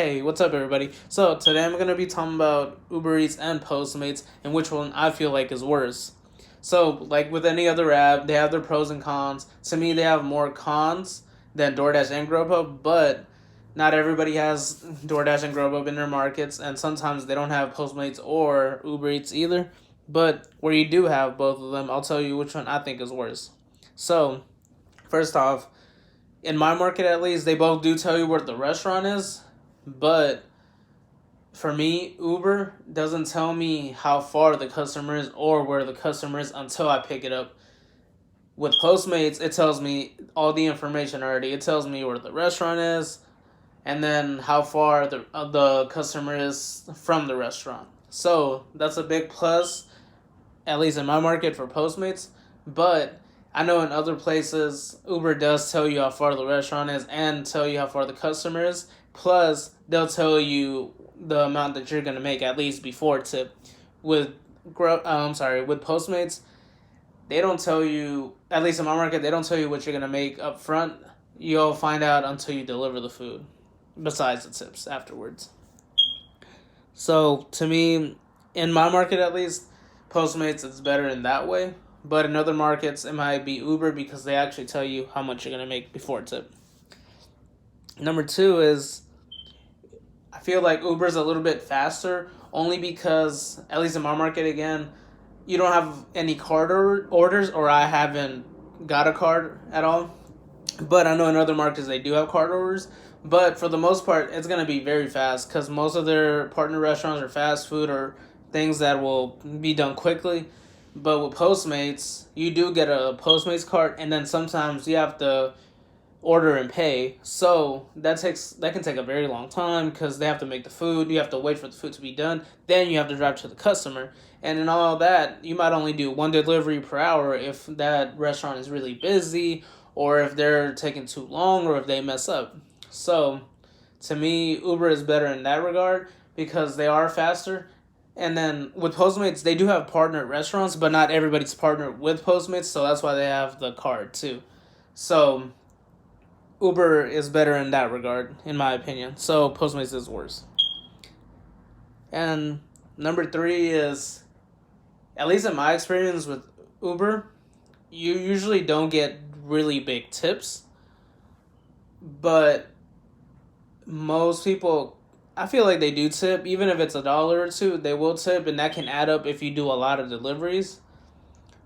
Hey, what's up, everybody? So, today I'm going to be talking about Uber Eats and Postmates and which one I feel like is worse. So, like with any other app, they have their pros and cons. To me, they have more cons than DoorDash and Grubhub, but not everybody has DoorDash and Grubhub in their markets, and sometimes they don't have Postmates or Uber Eats either. But where you do have both of them, I'll tell you which one I think is worse. So, first off, in my market at least, they both do tell you where the restaurant is, but for me, Uber doesn't tell me how far the customer is or where the customer is until I pick it up. With Postmates, it tells me all the information already. It tells me where the restaurant is and then how far the customer is from the restaurant. So that's a big plus, at least in my market, for Postmates. But I know in other places, Uber does tell you how far the restaurant is and tell you how far the customer is. Plus, they'll tell you the amount that you're gonna make at least before tip. With with Postmates, they don't tell you. At least in my market, they don't tell you what you're gonna make up front. You'll find out until you deliver the food. Besides the tips afterwards. So to me, in my market at least, Postmates is better in that way. But in other markets, it might be Uber because they actually tell you how much you're gonna make before tip. Number two is I feel like Uber's a little bit faster only because, at least in my market again, you don't have any card orders, or I haven't got a card at all. But I know in other markets they do have card orders. But for the most part, it's going to be very fast because most of their partner restaurants are fast food or things that will be done quickly. But with Postmates, you do get a Postmates card, and then sometimes you have to order and pay. So that can take a very long time because they have to make the food. You have to wait for the food to be done. Then you have to drive to the customer. And in all that, you might only do one delivery per hour if that restaurant is really busy or if they're taking too long or if they mess up. So to me, Uber is better in that regard because they are faster. And then with Postmates, they do have partnered restaurants, but not everybody's partnered with Postmates, so that's why they have the card too. So Uber is better in that regard, in my opinion. So Postmates is worse. And number three is, at least in my experience with Uber, you usually don't get really big tips, but most people, I feel like they do tip. Even if it's $1 or two, they will tip, and that can add up if you do a lot of deliveries.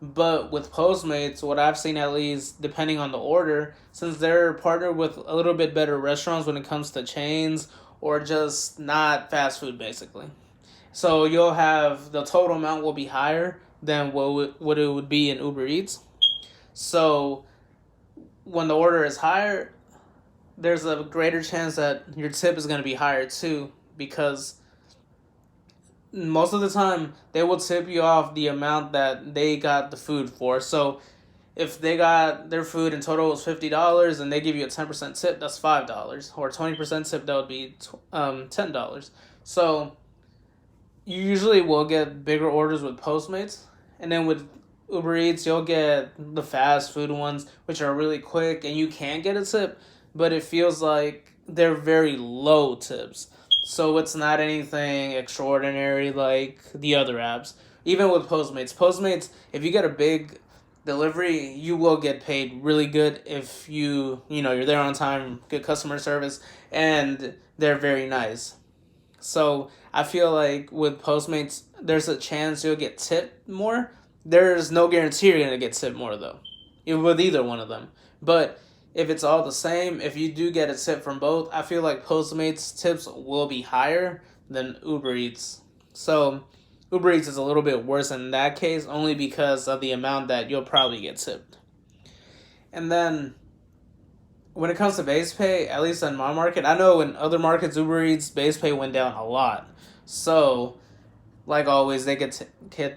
But with Postmates, what I've seen at least, depending on the order, since they're partnered with a little bit better restaurants when it comes to chains or just not fast food, basically. So you'll have the total amount will be higher than what it would be in Uber Eats. So when the order is higher, there's a greater chance that your tip is going to be higher too, because most of the time they will tip you off the amount that they got the food for. So if they got their food in total was $50 and they give you a 10% tip, that's $5, or 20% tip, that would be $10. So you usually will get bigger orders with Postmates, and then with Uber Eats you'll get the fast food ones, which are really quick and you can get a tip, but it feels like they're very low tips. So it's not anything extraordinary like the other apps. Even with Postmates, if you get a big delivery, you will get paid really good if you're there on time, good customer service, and they're very nice. So I feel like with Postmates, there's a chance you'll get tipped more. There's no guarantee you're gonna get tipped more though, with either one of them. But if it's all the same, if you do get a tip from both, I feel like Postmates tips will be higher than Uber Eats. So Uber Eats is a little bit worse in that case, only because of the amount that you'll probably get tipped. And then when it comes to base pay, at least in my market, I know in other markets, Uber Eats base pay went down a lot. So, like always, they get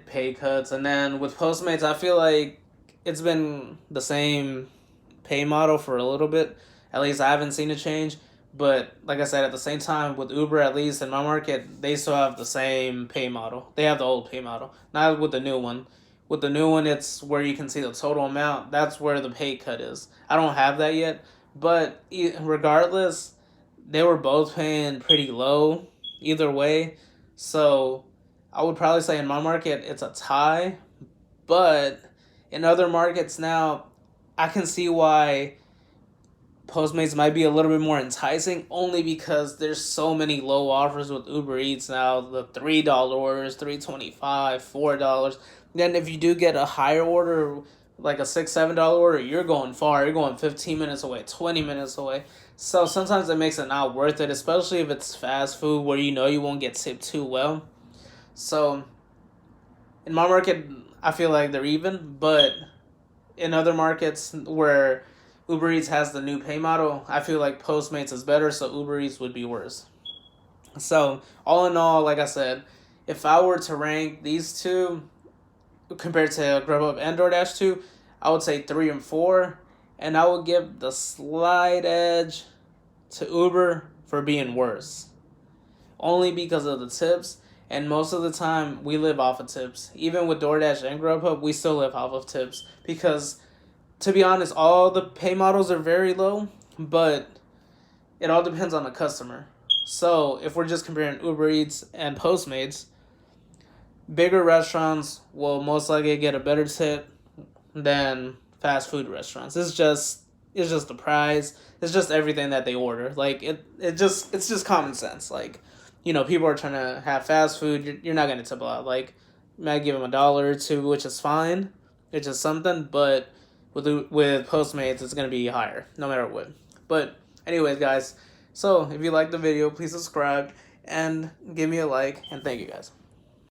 pay cuts. And then with Postmates, I feel like it's been the same pay model for a little bit. At least I haven't seen a change. But like I said, at the same time, with Uber, at least in my market, they still have the same pay model. They have the old pay model, not with the new one. With the new one, it's where you can see the total amount. That's where the pay cut is. I don't have that yet, but regardless, they were both paying pretty low either way. So I would probably say in my market it's a tie, but in other markets now, I can see why Postmates might be a little bit more enticing only because there's so many low offers with Uber Eats now. The $3 orders, $3.25, $4. Then if you do get a higher order, like a $6, $7 order, you're going far. You're going 15 minutes away, 20 minutes away. So sometimes it makes it not worth it, especially if it's fast food where you know you won't get tipped too well. So in my market, I feel like they're even, but in other markets where Uber Eats has the new pay model, I feel like Postmates is better, so Uber Eats would be worse. So, all in all, like I said, if I were to rank these two compared to Grubhub and DoorDash 2, I would say 3 and 4, and I would give the slight edge to Uber for being worse. Only because of the tips, and most of the time we live off of tips. Even with DoorDash and Grubhub, we still live off of tips because, to be honest, all the pay models are very low, but it all depends on the customer. So if we're just comparing Uber Eats and Postmates, bigger restaurants will most likely get a better tip than fast food restaurants. It's just the price. It's just everything that they order. Like it's just common sense. Like, people are trying to have fast food. You're not gonna tip a lot. Like, you might give them $1 or $2, which is fine. It's just something. But with Postmates, it's gonna be higher no matter what. But anyways, guys. So if you like the video, please subscribe and give me a like. And thank you, guys.